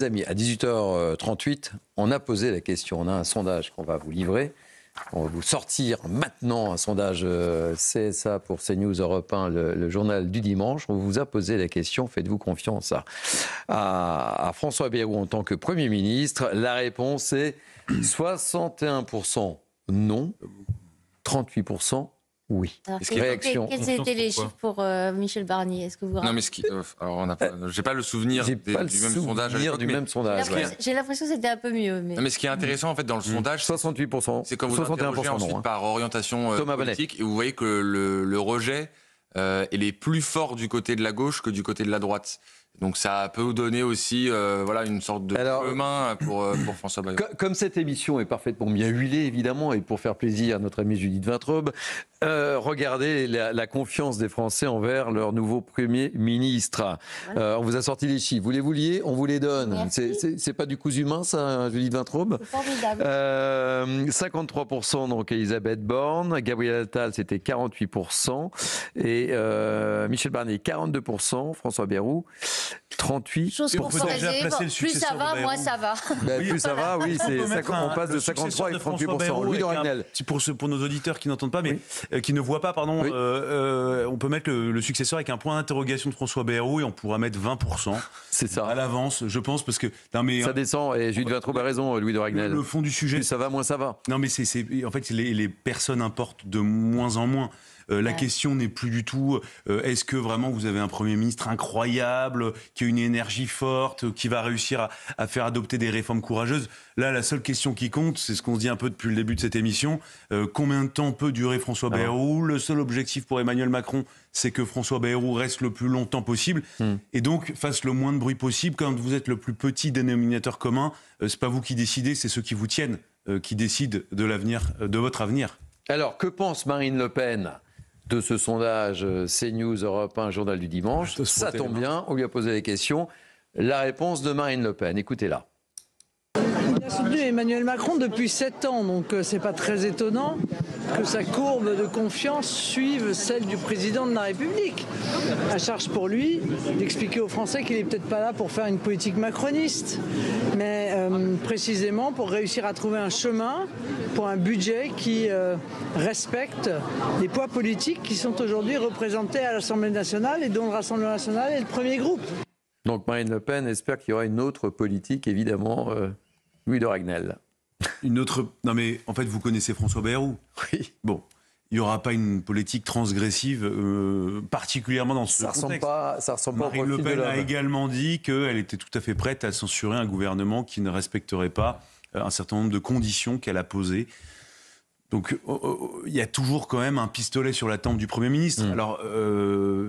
Amis, à 18h38, on a posé la question. On a un sondage qu'on va vous livrer. On va vous sortir maintenant un sondage CSA pour CNews Europe 1, le journal du dimanche. On vous a posé la question, faites-vous confiance à François Bayrou en tant que Premier ministre? La réponse est 61% non, 38% oui. Alors, Réaction. quels étaient les chiffres pour Michel Barnier? Est-ce que vous Non, mais j'ai pas le souvenir du même sondage. J'ai l'impression que c'était un peu mieux. Mais... Non, mais ce qui est intéressant en fait dans le sondage, 68%, c'est quand vous interrogez ensuite par orientation politique, et vous voyez que le rejet il est plus fort du côté de la gauche que du côté de la droite. Donc ça peut vous donner aussi une sorte de chemin pour François Bayrou. Comme cette émission est parfaitement bien huilée, évidemment, et pour faire plaisir à notre amie Judith Vintraube, regardez la confiance des Français envers leur nouveau Premier ministre. On vous a sorti les chiffres. Vous les vouliez, on vous les donne. C'est pas du cousu humain, ça, Judith Vintraube? C'est formidable. 53% donc Elisabeth Borne, Gabriel Attal c'était 48%, et Michel Barnier 42%, François Bayrou 38%. Chose confortée, plus ça va, moins ça va. Plus ça va, oui, on passe de 53 et 38%. Louis de Ragnel. Pour nos auditeurs qui n'entendent pas, mais qui ne voient pas, pardon, on peut mettre le successeur avec un point d'interrogation de François Bayrou et on pourra mettre 20%. C'est ça. À l'avance, je pense, parce que... Non, mais, ça descend, et Judith Vintraube a raison, Louis de Ragnel. Le fond du sujet... Plus ça va, moins ça va. Non, mais en fait, les personnes importent de moins en moins. La question n'est plus du tout est-ce que vraiment vous avez un Premier ministre incroyable, qui a une énergie forte, qui va réussir à faire adopter des réformes courageuses. Là, la seule question qui compte, c'est ce qu'on se dit un peu depuis le début de cette émission, combien de temps peut durer François Bayrou? Le seul objectif pour Emmanuel Macron, c'est que François Bayrou reste le plus longtemps possible et donc fasse le moins de bruit possible. Quand vous êtes le plus petit dénominateur commun, c'est pas vous qui décidez, c'est ceux qui vous tiennent qui décident de l'avenir, de votre avenir. Alors, que pense Marine Le Pen de ce sondage CNews Europe 1, journal du dimanche? Ça tombe bien, on lui a posé les questions. La réponse de Marine Le Pen, écoutez-la. Il a soutenu Emmanuel Macron depuis 7 ans, donc c'est pas très étonnant que sa courbe de confiance suive celle du président de la République. À charge pour lui d'expliquer aux Français qu'il n'est peut-être pas là pour faire une politique macroniste, mais précisément pour réussir à trouver un chemin pour un budget qui respecte les poids politiques qui sont aujourd'hui représentés à l'Assemblée nationale et dont le Rassemblement national est le premier groupe. Donc Marine Le Pen espère qu'il y aura une autre politique, évidemment, Louis de Ragnel. Une autre... Non mais en fait, vous connaissez François Bayrou. Oui. Bon, il n'y aura pas une politique transgressive, particulièrement dans ce contexte. Ça ressemble pas au Marine Le Pen a également dit qu'elle était tout à fait prête à censurer un gouvernement qui ne respecterait pas un certain nombre de conditions qu'elle a posées. Donc, il y a toujours quand même un pistolet sur la tempe du Premier ministre. Alors,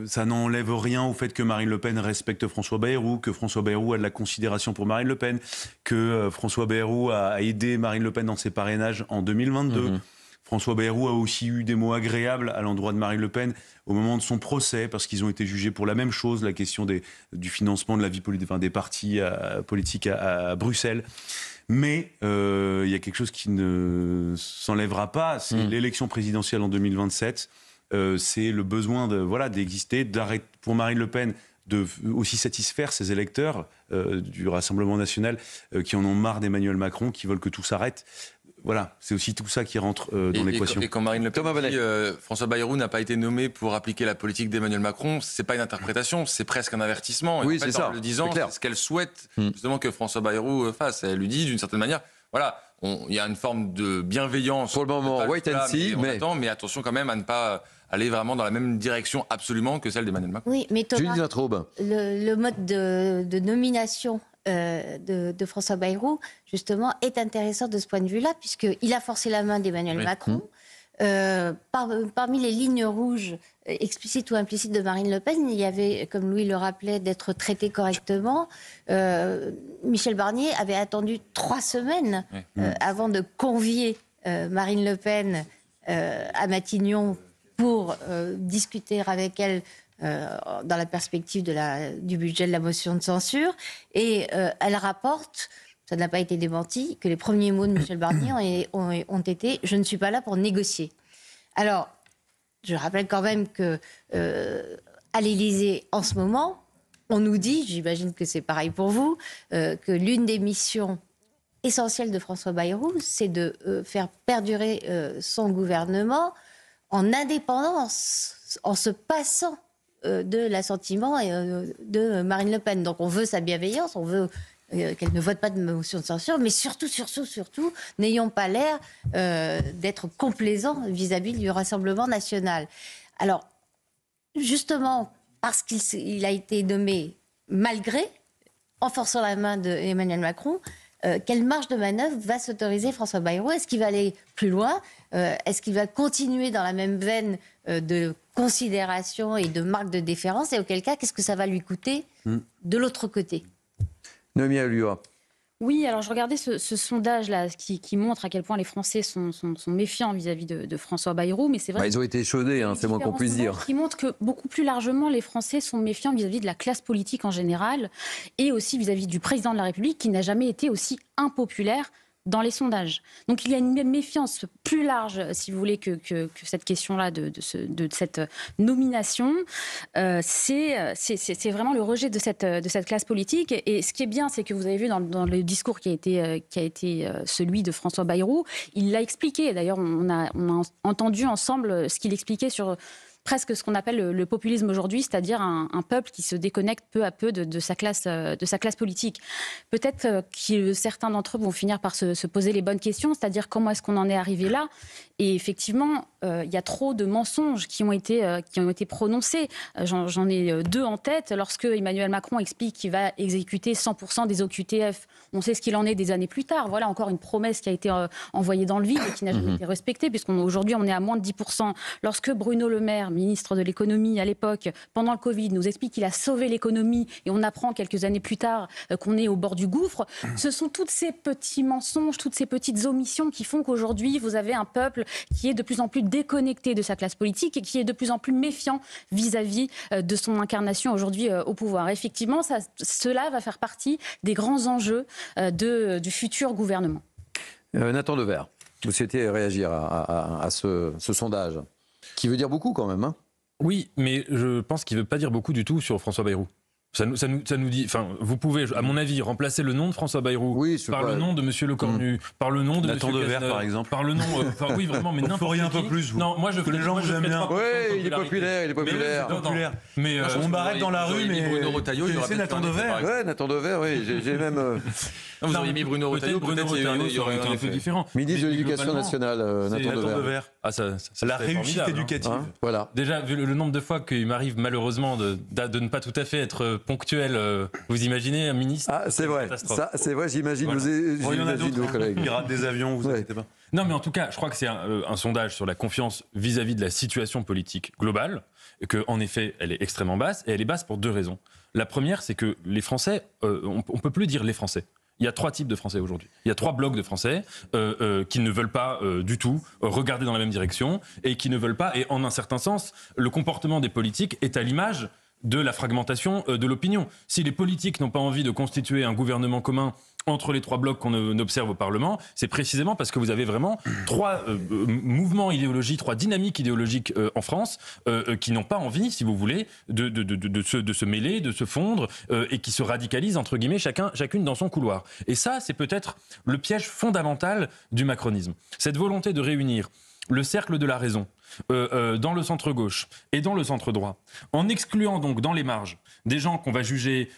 ça n'enlève rien au fait que Marine Le Pen respecte François Bayrou, que François Bayrou a de la considération pour Marine Le Pen, que François Bayrou a aidé Marine Le Pen dans ses parrainages en 2022. François Bayrou a aussi eu des mots agréables à l'endroit de Marine Le Pen au moment de son procès, parce qu'ils ont été jugés pour la même chose, la question du financement de la vie politique, des partis politiques à Bruxelles. Mais il y a quelque chose qui ne s'enlèvera pas, c'est l'élection présidentielle en 2027. C'est le besoin d'exister, pour Marine Le Pen de aussi satisfaire ses électeurs du Rassemblement national qui en ont marre d'Emmanuel Macron, qui veulent que tout s'arrête. Voilà, c'est aussi tout ça qui rentre dans l'équation. Et quand Marine Le Pen dit François Bayrou n'a pas été nommé pour appliquer la politique d'Emmanuel Macron, c'est pas une interprétation, c'est presque un avertissement. Oui, en fait, c'est ça. En le disant, c'est ce qu'elle souhaite justement que François Bayrou fasse. Elle lui dit d'une certaine manière, voilà, il y a une forme de bienveillance. Pour le moment, wait and see, mais attention quand même à ne pas aller vraiment dans la même direction absolument que celle d'Emmanuel Macron. Oui, mais Thomas, le mode de nomination de François Bayrou, justement, est intéressant de ce point de vue-là, puisqu'il a forcé la main d'Emmanuel Macron. Parmi les lignes rouges, explicites ou implicites de Marine Le Pen, il y avait, comme Louis le rappelait, d'être traité correctement. Michel Barnier avait attendu 3 semaines avant de convier Marine Le Pen à Matignon pour discuter avec elle dans la perspective du budget de la motion de censure. Et elle rapporte, ça n'a pas été démenti, que les premiers mots de Michel Barnier ont été « je ne suis pas là pour négocier ». Alors, je rappelle quand même qu'à l'Élysée, en ce moment, On nous dit, j'imagine que c'est pareil pour vous, que l'une des missions essentielles de François Bayrou, c'est de faire perdurer son gouvernement en indépendance, en se passant de l'assentiment de Marine Le Pen. Donc on veut sa bienveillance, on veut qu'elle ne vote pas de motion de censure, mais surtout, n'ayons pas l'air d'être complaisants vis-à-vis du Rassemblement national. Alors, justement, parce qu'il a été nommé malgré, en forçant la main d'Emmanuel Macron, quelle marge de manœuvre va s'autoriser François Bayrou? Est-ce qu'il va aller plus loin? Est-ce qu'il va continuer dans la même veine de considération et de marque de déférence? Et auquel cas, qu'est-ce que ça va lui coûter de l'autre côté? Noémie Alluat. Oui, alors je regardais ce sondage-là qui montre à quel point les Français sont méfiants vis-à-vis de François Bayrou. Mais c'est vrai ils ont été échaudés, c'est moins qu'on puisse dire. Qui montre que beaucoup plus largement, les Français sont méfiants vis-à-vis de la classe politique en général et aussi vis-à-vis du président de la République qui n'a jamais été aussi impopulaire dans les sondages. Donc il y a une méfiance plus large, si vous voulez, que cette question-là de cette nomination. C'est vraiment le rejet de cette classe politique. Et ce qui est bien, c'est que vous avez vu dans le discours qui a été celui de François Bayrou, il l'a expliqué. D'ailleurs, on a entendu ensemble ce qu'il expliquait sur presque ce qu'on appelle le populisme aujourd'hui, c'est-à-dire un peuple qui se déconnecte peu à peu de sa classe politique. Peut-être que certains d'entre eux vont finir par se poser les bonnes questions, c'est-à-dire comment est-ce qu'on en est arrivé là? Et effectivement, il y a trop de mensonges qui ont été prononcés. J'en ai deux en tête. Lorsque Emmanuel Macron explique qu'il va exécuter 100% des OQTF, on sait ce qu'il en est des années plus tard. Voilà encore une promesse qui a été envoyée dans le vide et qui n'a jamais été respectée, puisqu'aujourd'hui on est à moins de 10%. Lorsque Bruno Le Maire, ministre de l'économie à l'époque, pendant le Covid, nous explique qu'il a sauvé l'économie et on apprend quelques années plus tard qu'on est au bord du gouffre, ce sont tous ces petits mensonges, toutes ces petites omissions qui font qu'aujourd'hui vous avez un peuple qui est de plus en plus déconnecté de sa classe politique et qui est de plus en plus méfiant vis-à-vis de son incarnation aujourd'hui au pouvoir. Effectivement, cela va faire partie des grands enjeux du futur gouvernement. Nathan Dever, vous souhaitez réagir à ce sondage qui veut dire beaucoup quand même, hein? Oui, mais je pense qu'il ne veut pas dire beaucoup du tout sur François Bayrou. Ça nous dit, enfin, vous pouvez, à mon avis, remplacer le nom de François Bayrou par le nom de Monsieur Lecornu, par le nom de Nathan Monsieur Dever, Cazeneuve, par exemple. par le nom, oui, vraiment, mais n'importe qui. Un peu plus, vous. Non, moi je que les gens vous aiment bien. Oui, il est populaire, Mais on m'arrête dans la rue, mais Bruno Retailleau, c'est Nathan Dever. Ouais, Nathan Dever, oui, j'ai même. Vous auriez mis Bruno Retailleau, peut-être il y aurait été un peu différent. Ministre de l'Éducation nationale, Nathan Dever. Ah, ça la réussite éducative. Hein, voilà. Déjà, vu le nombre de fois qu'il m'arrive malheureusement de ne pas tout à fait être ponctuel, vous imaginez un ministre? Ah, c'est vrai. Ça, c'est vrai, j'imagine. Voilà. Il y en a d'autres, vos collègues. Ils ratent des avions, vous inquiétez pas. Non, mais en tout cas, je crois que c'est un sondage sur la confiance vis-à-vis de la situation politique globale, que en effet, elle est extrêmement basse, et elle est basse pour deux raisons. La première, c'est que les Français, on peut plus dire les Français. Il y a trois types de Français aujourd'hui. Il y a trois blocs de Français qui ne veulent pas du tout regarder dans la même direction et qui ne veulent pas, et en un certain sens, le comportement des politiques est à l'image de la fragmentation de l'opinion. Si les politiques n'ont pas envie de constituer un gouvernement commun entre les trois blocs qu'on observe au Parlement, c'est précisément parce que vous avez vraiment trois mouvements idéologiques, trois dynamiques idéologiques en France qui n'ont pas envie, si vous voulez, de se mêler, de se fondre et qui se radicalisent, entre guillemets, chacune dans son couloir. Et ça, c'est peut-être le piège fondamental du macronisme. Cette volonté de réunir le cercle de la raison dans le centre-gauche et dans le centre-droit, en excluant donc dans les marges des gens qu'on va juger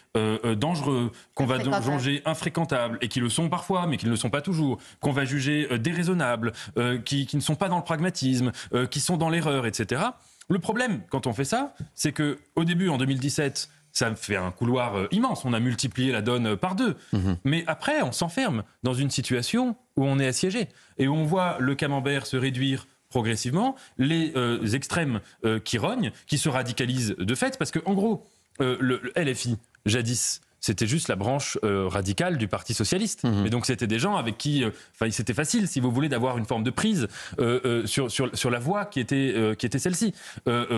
dangereux, qu'on va juger infréquentables, et qui le sont parfois, mais qui ne le sont pas toujours, qu'on va juger déraisonnables, qui ne sont pas dans le pragmatisme, qui sont dans l'erreur, etc. Le problème, quand on fait ça, c'est qu'au début, en 2017, ça fait un couloir immense, on a multiplié la donne par deux. Mais après, on s'enferme dans une situation où on est assiégé, et où on voit le camembert se réduire progressivement, les extrêmes qui rognent, qui se radicalisent de fait, parce qu'en gros, le LFI, jadis, c'était juste la branche radicale du Parti socialiste. Et donc c'était des gens avec qui, c'était facile, si vous voulez, d'avoir une forme de prise sur la voie qui était celle-ci.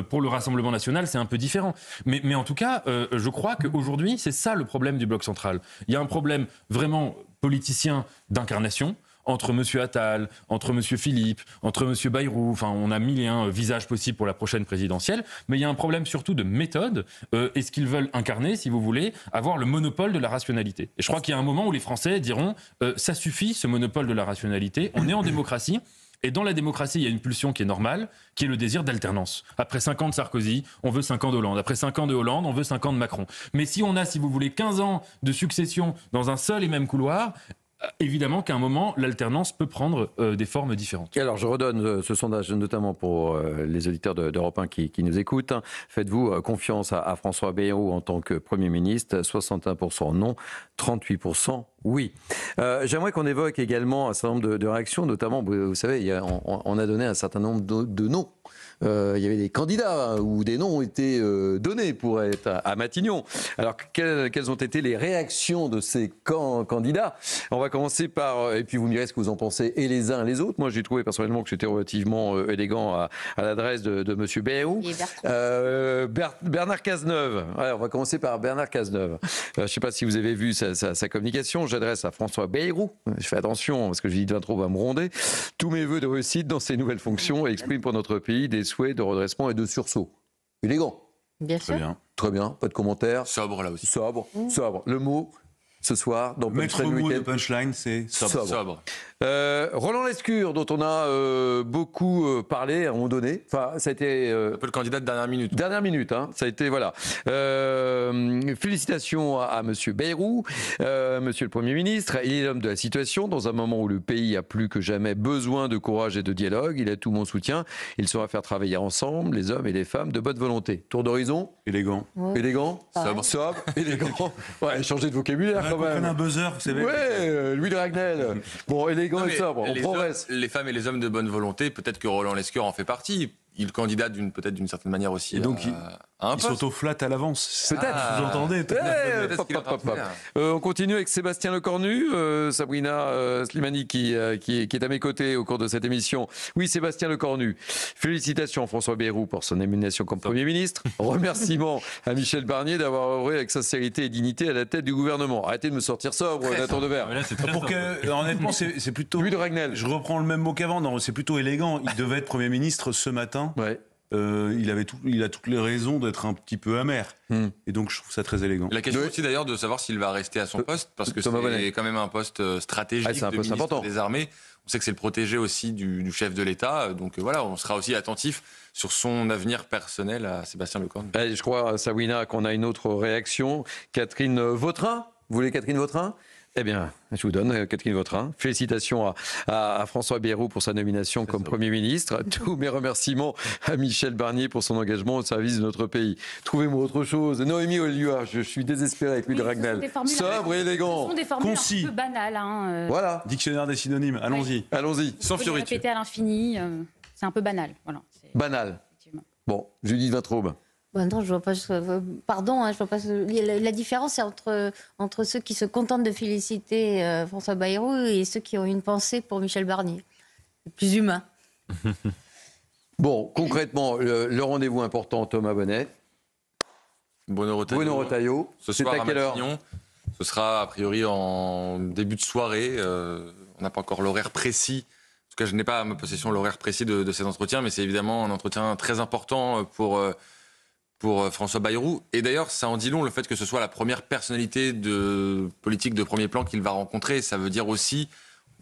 Pour le Rassemblement national, c'est un peu différent. Mais en tout cas, je crois qu'aujourd'hui, c'est ça le problème du bloc central. Il y a un problème vraiment politicien d'incarnation, entre M. Attal, entre M. Philippe, entre M. Bayrou. Enfin, on a 1001 visages possibles pour la prochaine présidentielle. Mais il y a un problème surtout de méthode. Est-ce qu'ils veulent incarner, si vous voulez, avoir le monopole de la rationalité? Et je crois qu'il y a un moment où les Français diront ça suffit, ce monopole de la rationalité. On est en démocratie. Et dans la démocratie, il y a une pulsion qui est normale, qui est le désir d'alternance. Après 5 ans de Sarkozy, on veut 5 ans de Hollande. Après 5 ans de Hollande, on veut 5 ans de Macron. Mais si on a, si vous voulez, 15 ans de succession dans un seul et même couloir, évidemment qu'à un moment, l'alternance peut prendre des formes différentes. Et alors, je redonne ce sondage, notamment pour les auditeurs d'Europe 1 qui nous écoutent. Faites-vous confiance à François Bayrou en tant que Premier ministre? 61% non, 38% oui. J'aimerais qu'on évoque également un certain nombre de réactions, notamment, vous savez, on a donné un certain nombre de noms. Il y avait des candidats où des noms ont été donnés pour être à Matignon. Alors, quelles ont été les réactions de ces candidats? On va commencer par, et puis vous me direz ce que vous en pensez, et les uns et les autres. Moi, j'ai trouvé personnellement que j'étais relativement élégant à l'adresse de M. Bayrou. Bernard Cazeneuve. Alors, on va commencer par Bernard Cazeneuve. Je ne sais pas si vous avez vu sa communication. J'adresse à François Bayrou. Je fais attention, parce que Judith Vintraud va me ronder. Tous mes vœux de réussite dans ses nouvelles fonctions et exprime pour notre pays des souhaits de redressement et de sursaut. Élégant. Bien sûr. Très bien, pas de commentaires. Sobre, là aussi. Sobre. Le mot, ce soir, dans Maître mot de punchline, c'est sobre. Roland Lescure, dont on a beaucoup parlé à un moment donné. Enfin, ça a été un peu le candidat de dernière minute. Dernière minute, hein. Ça a été, voilà. Félicitations à Monsieur Bayrou, Monsieur le Premier ministre. Il est l'homme de la situation dans un moment où le pays a plus que jamais besoin de courage et de dialogue. Il a tout mon soutien. Il saura faire travailler ensemble les hommes et les femmes de bonne volonté. Tour d'horizon. Élégant. Ouais. Élégant. Sobre. Élégant. Ouais, changer de vocabulaire quand même. Un buzzer, c'est vrai. Ouais, Louis de Ragnel. Bon, élégant et sobre. On progresse. Les femmes et les hommes de bonne volonté, peut-être que Roland Lescure en fait partie. Il candidate peut-être d'une certaine manière aussi. Et donc, à un il s'autoflatte à l'avance. Peut-être. Vous entendez on continue avec Sébastien Lecornu, Sabrina Slimani qui est à mes côtés au cours de cette émission. Oui, Sébastien Lecornu. Félicitations à François Bayrou pour son nomination comme Premier ministre. Remerciements à Michel Barnier d'avoir œuvré avec sincérité et dignité à la tête du gouvernement. Arrêtez de me sortir sobre, Nathan Devers. Honnêtement, c'est plutôt... Louis de Ragnel. Je reprends le même mot qu'avant. Non, c'est plutôt élégant. Il devait être Premier ministre ce matin. Ouais. Il a toutes les raisons d'être un petit peu amer. Et donc, je trouve ça très élégant. La question aussi d'ailleurs de savoir s'il va rester à son poste, parce que c'est quand même un poste stratégique c'est un de poste ministre important des Armées. On sait que c'est le protégé aussi du chef de l'État. Donc voilà, on sera aussi attentif sur son avenir personnel à Sébastien Lecornu. Allez, je crois, Sabrina, qu'on a une autre réaction. Catherine Vautrin. Vous voulez Catherine Vautrin? Eh bien, je vous donne Catherine Vautrin. Félicitations à François Bayrou pour sa nomination comme Premier ministre. Tous mes remerciements à Michel Barnier pour son engagement au service de notre pays. Trouvez-moi autre chose. Noémie Olliouard, je suis désespéré avec lui de Ragnel. Sobre et élégant. Ce sont des formules concis. un peu banales. Hein, Voilà. Dictionnaire des synonymes, allons-y. Oui. Allons-y. Sans fioriture. Répéter à l'infini, c'est un peu banal. Voilà, Banal. Bon, Judith Vintraud. Non, je vois pas. Pardon, je vois pas. La différence, c'est entre ceux qui se contentent de féliciter François Bayrou et ceux qui ont une pensée pour Michel Barnier. C'est plus humain. Bon, concrètement, le rendez-vous important, Thomas Bonnet. Bruno Retailleau. C'est à quelle heure? Ce sera a priori en début de soirée. On n'a pas encore l'horaire précis. En tout cas, je n'ai pas à ma possession l'horaire précis de cet entretien, mais c'est évidemment un entretien très important pour François Bayrou. Et d'ailleurs, ça en dit long le fait que ce soit la première personnalité politique de premier plan qu'il va rencontrer. Ça veut dire aussi,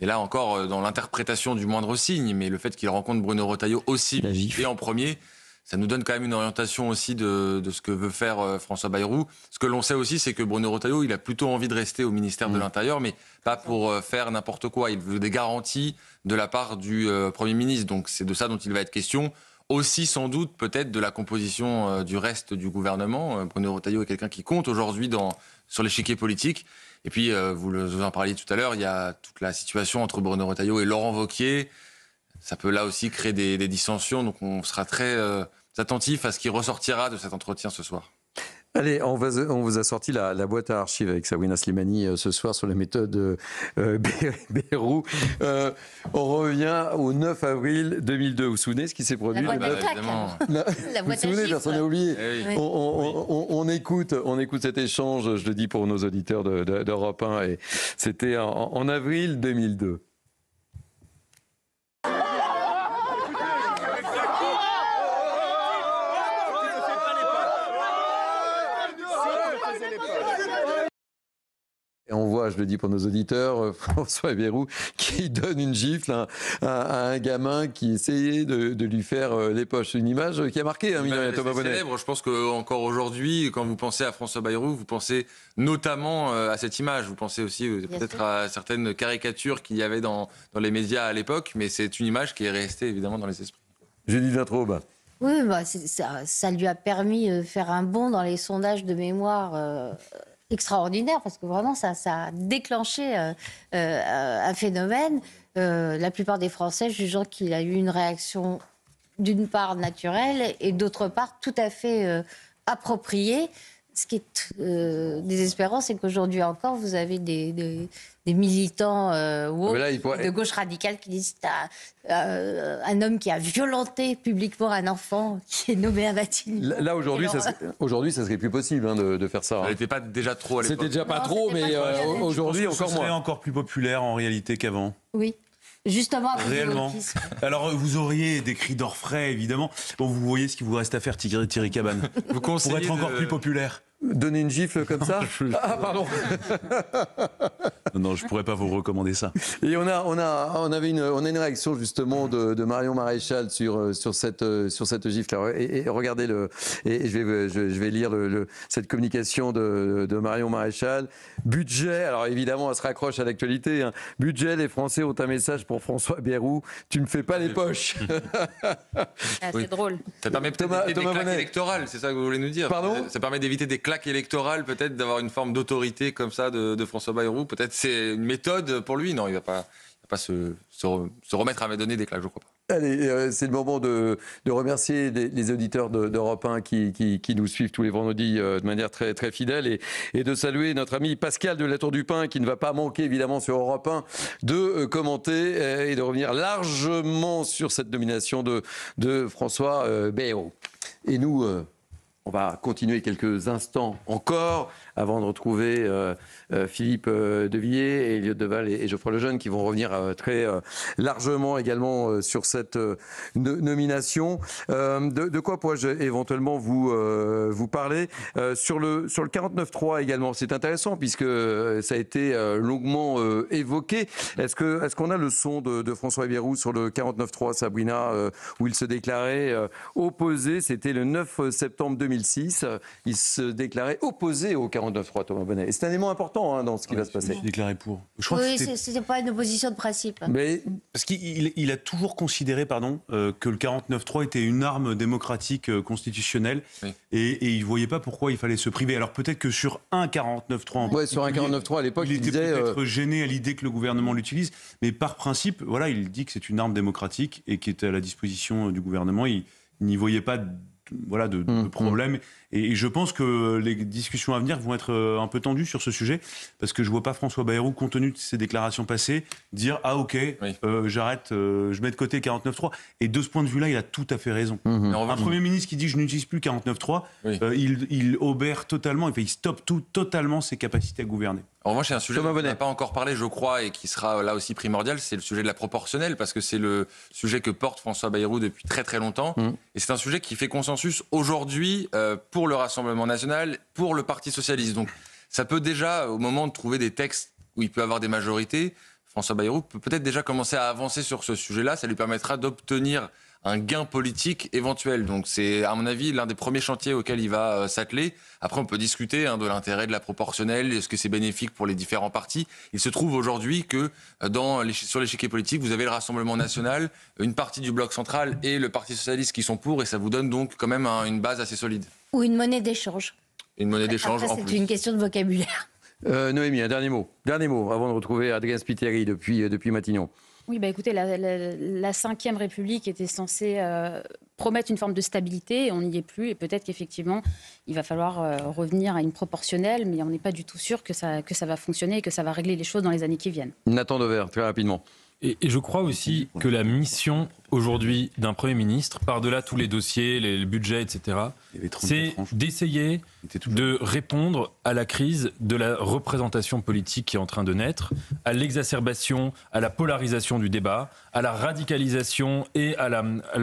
et là encore dans l'interprétation du moindre signe, mais le fait qu'il rencontre Bruno Retailleau aussi et en premier, ça nous donne quand même une orientation aussi de ce que veut faire François Bayrou. Ce que l'on sait aussi, c'est que Bruno Retailleau, il a plutôt envie de rester au ministère de l'Intérieur, mais pas pour faire n'importe quoi. Il veut des garanties de la part du Premier ministre. Donc c'est de ça dont il va être question. Aussi sans doute peut-être de la composition du reste du gouvernement. Bruno Retailleau est quelqu'un qui compte aujourd'hui sur l'échiquier politique. Et puis, vous en parliez tout à l'heure, il y a toute la situation entre Bruno Retailleau et Laurent Wauquiez. Ça peut là aussi créer des dissensions. Donc on sera très attentif à ce qui ressortira de cet entretien ce soir. Allez, on vous a sorti la boîte à archives avec Sabrina Slimani ce soir sur la méthode Bayrou. On revient au 9 avril 2002. Vous vous souvenez ce qui s'est produit? La boîte à claques. Vous vous souvenez, personne n'a oublié. Oui. On écoute cet échange, je le dis pour nos auditeurs d'Europe 1, et c'était en avril 2002. voit, je le dis pour nos auditeurs, François Bayrou qui donne une gifle à un gamin qui essayait de lui faire les poches. Une image qui a marqué, Thomas Bonnet. Célèbre. Je pense qu'encore aujourd'hui, quand vous pensez à François Bayrou, vous pensez notamment à cette image. Vous pensez aussi peut-être à certaines caricatures qu'il y avait dans les médias à l'époque, mais c'est une image qui est restée évidemment dans les esprits. Judith Vintraube. Oui, ça lui a permis de faire un bond dans les sondages de mémoire extraordinaire, parce que vraiment, ça a déclenché un phénomène. La plupart des Français jugeant qu'il a eu une réaction, d'une part naturelle, et d'autre part tout à fait appropriée. Ce qui est désespérant, c'est qu'aujourd'hui encore, vous avez des militants de gauche radicale qui disent un homme qui a violenté publiquement un enfant qui est nommé un bâtiment. Là, aujourd'hui, ça serait plus possible de faire ça. Elle n'était pas déjà trop à l'époque. C'était déjà pas trop, mais aujourd'hui, encore moins. Ce serait encore plus populaire en réalité qu'avant. Oui. Justement, réellement. Alors, vous auriez des cris d'orfraie, évidemment. Bon, vous voyez ce qu'il vous reste à faire, Thierry Cabane. Pour être encore plus populaire. Donner une gifle comme ça. Ah, pardon. Non, je pourrais pas vous recommander ça. Et on a une réaction justement de Marion Maréchal sur cette gifle. Et regardez et je vais lire cette communication de Marion Maréchal. Budget. Alors évidemment, elle se raccroche à l'actualité. Hein. Budget. Les Français ont un message pour François Bayrou. Tu me fais pas les poches. C'est drôle. Ça permet peut-être d'éviter des claques électorales. C'est ça que vous voulez nous dire. Pardon. Ça permet d'éviter des claques électorales, peut-être d'avoir une forme d'autorité comme ça de François Bayrou. Peut-être c'est une méthode pour lui. Non, il va pas se remettre à donner des claques, je crois pas. Allez, c'est le moment de remercier les auditeurs d'Europe 1 qui nous suivent tous les vendredis de manière très, très fidèle et de saluer notre ami Pascal de la Tour du Pin qui ne va pas manquer évidemment sur Europe 1 de commenter et de revenir largement sur cette nomination de François Bayrou. Et nous, on va continuer quelques instants encore avant de retrouver Philippe Devilliers, Elliott Deval et Geoffroy Lejeune qui vont revenir très largement également sur cette nomination. De quoi pourrais-je éventuellement vous parler sur le 49.3 également. C'est intéressant puisque ça a été longuement évoqué. Est-ce qu'on a le son de François Bayrou sur le 49.3, Sabrina, où il se déclarait opposé? C'était le 9 septembre 2006. Il se déclarait opposé au 49.3, Thomas Bonnet. Et c'est un élément important dans ce qui va se passer. Il s'est déclaré pour. Oui, c'est pas une opposition de principe. Mais... Parce qu'il a toujours considéré que le 49.3 était une arme démocratique constitutionnelle et il ne voyait pas pourquoi il fallait se priver. Alors peut-être que sur un 49.3... Oui, sur un 49.3 à l'époque, il était peut-être gêné à l'idée que le gouvernement l'utilise. Mais par principe, voilà, il dit que c'est une arme démocratique et qui est à la disposition du gouvernement. Il n'y voyait pas de problème. Et je pense que les discussions à venir vont être un peu tendues sur ce sujet, parce que je ne vois pas François Bayrou, compte tenu de ses déclarations passées, dire « Ah ok, j'arrête, je mets de côté 49.3 ». Et de ce point de vue-là, il a tout à fait raison. Un Premier ministre qui dit « Je n'utilise plus 49.3 », il obère totalement, il stoppe totalement ses capacités à gouverner. En revanche, il y a un sujet dont on n'a pas encore parlé, je crois, et qui sera là aussi primordial, c'est le sujet de la proportionnelle, parce que c'est le sujet que porte François Bayrou depuis très très longtemps. Et c'est un sujet qui fait consensus aujourd'hui pour le Rassemblement national, pour le Parti socialiste. Donc ça peut déjà, au moment de trouver des textes où il peut avoir des majorités, François Bayrou peut peut-être déjà commencer à avancer sur ce sujet-là. Ça lui permettra d'obtenir un gain politique éventuel. Donc c'est, à mon avis, l'un des premiers chantiers auxquels il va s'atteler. Après, on peut discuter de l'intérêt de la proportionnelle, est-ce que c'est bénéfique pour les différents partis. Il se trouve aujourd'hui que sur l'échiquier politique, vous avez le Rassemblement national, une partie du bloc central et le Parti socialiste qui sont pour, et ça vous donne donc quand même une base assez solide. Ou une monnaie d'échange. Une monnaie d'échange en plus. C'est une question de vocabulaire. Noémie, un dernier mot avant de retrouver Adrien Spiteri depuis Matignon. Oui, écoutez, la Ve République était censée promettre une forme de stabilité, et on n'y est plus, et peut-être qu'effectivement, il va falloir revenir à une proportionnelle, mais on n'est pas du tout sûr que ça va fonctionner et que ça va régler les choses dans les années qui viennent. Nathan Dever, très rapidement. Et je crois aussi que la mission aujourd'hui d'un Premier ministre, par-delà tous les dossiers, les budgets, etc., c'est d'essayer de répondre à la crise de la représentation politique qui est en train de naître, à l'exacerbation, à la polarisation du débat, à la radicalisation et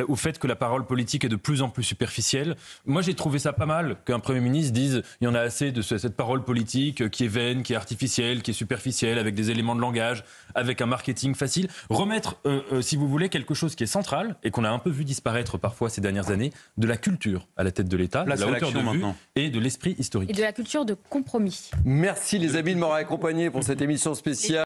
au fait que la parole politique est de plus en plus superficielle. Moi, j'ai trouvé ça pas mal qu'un Premier ministre dise il y en a assez de cette parole politique qui est vaine, qui est artificielle, qui est superficielle, avec des éléments de langage, avec un marketing facile. Remettre, si vous voulez, quelque chose qui est central et qu'on a un peu vu disparaître parfois ces dernières années, de la culture à la tête de l'État, de la hauteur de vue et de l'esprit historique. Et de la culture de compromis. Merci les amis de m'avoir accompagné pour cette émission spéciale.